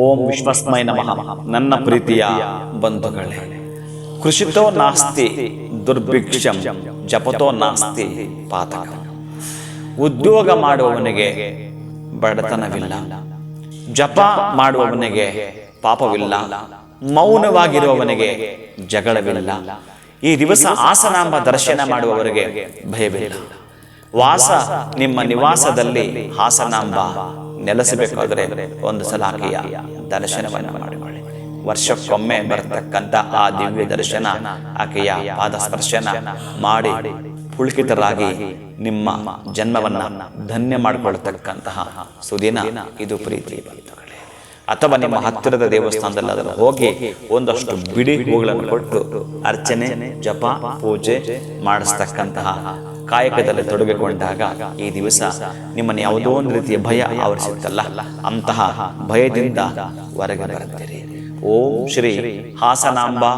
ಓಂ ವಿಶ್ವಸ್ಮೈ ನಮಃ. ನನ್ನ ಪ್ರೀತಿಯ ಬಂಧುಗಳೇ, ಕೃಷಿತೋ ನಾಸ್ತಿ ದುರ್ಭಿಕ್ಷಂ, ಜಪತೋ ನಾಸ್ತಿ ಪಾತಕಂ. ಉದ್ಯೋಗ ಮಾಡುವವನಿಗೆ ಬಡತನವಿಲ್ಲ, ಜಪ ಮಾಡುವವನಿಗೆ ಪಾಪವಿಲ್ಲ, ಮೌನವಾಗಿರುವವನಿಗೆ ಜಗಳವಿಲ್ಲ. ಈ ದಿವಸ ಆಸನಾಂಬ ದರ್ಶನ ಮಾಡುವವರಿಗೆ ಭಯವಿಲ್ಲ. ನಿಮ್ಮ ನಿವಾಸದಲ್ಲಿ ಹಾಸನಾಂಬ ನೆಲೆಸಬೇಕಾದರೆ ಒಂದು ಸಲ ಆಕೆಯ ದರ್ಶನವನ್ನು ಮಾಡಿಕೊಳ್ಳಿ. ವರ್ಷಕ್ಕೊಮ್ಮೆ ಬರತಕ್ಕಂಥ ಆ ದಿವ್ಯ ದರ್ಶನ, ಆಕೆಯ ಪಾದ ಸ್ಪರ್ಶನ ಮಾಡಿ ಪುಳಕಿತರಾಗಿ ನಿಮ್ಮ ಜನ್ಮವನ್ನ ಧನ್ಯ ಮಾಡಿಕೊಳ್ಳತಕ್ಕಂತಹ ಸುದಿನ ಇದು ಪ್ರೀತಿ ಬಂಧುಗಳೇ. ಅಥವಾ ನಿಮ್ಮ ಹತ್ತಿರದ ದೇವಸ್ಥಾನದಲ್ಲಿ ಅದನ್ನು ಹೋಗಿ ಒಂದಷ್ಟು ಬಿಡಿ ಹೂಗಳನ್ನು ಕೊಟ್ಟು ಅರ್ಚನೆ, ಜಪ, ಪೂಜೆ ಮಾಡಿಸ್ತಕ್ಕಂತಹ ಕಾಯಕದಲ್ಲಿ ತೊಡಗಿಕೊಂಡಾಗ ಈ ದಿವಸ ನಿಮ್ಮನ್ನು ಯಾವುದೋ ಒಂದು ರೀತಿಯ ಭಯ ಆವರಿಸುತ್ತಲ್ಲ, ಅಂತಹ ಭಯದಿಂದ ಹೊರಗೆ ಬರುತ್ತೀರಿ. ಓಂ ಶ್ರೀ ಹಾಸನಾಂಬಾ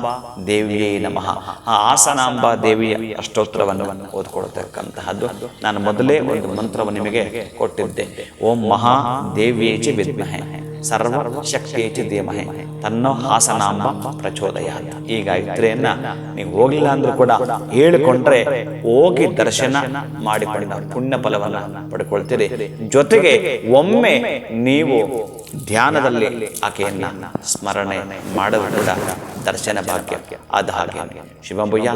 ದೇವಿಯೇ ನಮಃ. ಆ ಹಾಸನಾಂಬಾ ದೇವಿಯ ಅಷ್ಟೋತ್ತರವನ್ನು ಓದ್ಕೊಳ್ತಕ್ಕಂತಹದ್ದು ನಾನು ಮೊದಲೇ ಒಂದು ಮಂತ್ರವನ್ನು ನಿಮಗೆ ಕೊಟ್ಟಿದ್ದೆ. ಓಂ ಮಹಾ ದೇವಿಯೇ ವಿದ್ಮಹೆ ಸರ್ವ ಶಕ್ತಿಯೇ ಧೀಮಹಿ ತನ್ನೋ ಹಾಸನಾಂಬ ಪ್ರಚೋದಯ. ಈ ಗಾಯತ್ರಿಯನ್ನ ನೀವು ಹೋಗಿಲ್ಲ ಅಂದ್ರೂ ಕೂಡ ಹೇಳಿಕೊಂಡ್ರೆ ಹೋಗಿ ದರ್ಶನ ಮಾಡಿಕೊಂಡ ಪುಣ್ಯ ಫಲವನ್ನ ಪಡ್ಕೊಳ್ತೀರಿ. ಜೊತೆಗೆ ಒಮ್ಮೆ ನೀವು ಧ್ಯಾನದಲ್ಲಿ ಆಕೆಯನ್ನ ಸ್ಮರಣೆ ಮಾಡಲು ಕೂಡ ದರ್ಶನ ಭಾಗ್ಯ. ಅದ ಹಾಗೆ ಶಿವಂಭಯ್ಯ.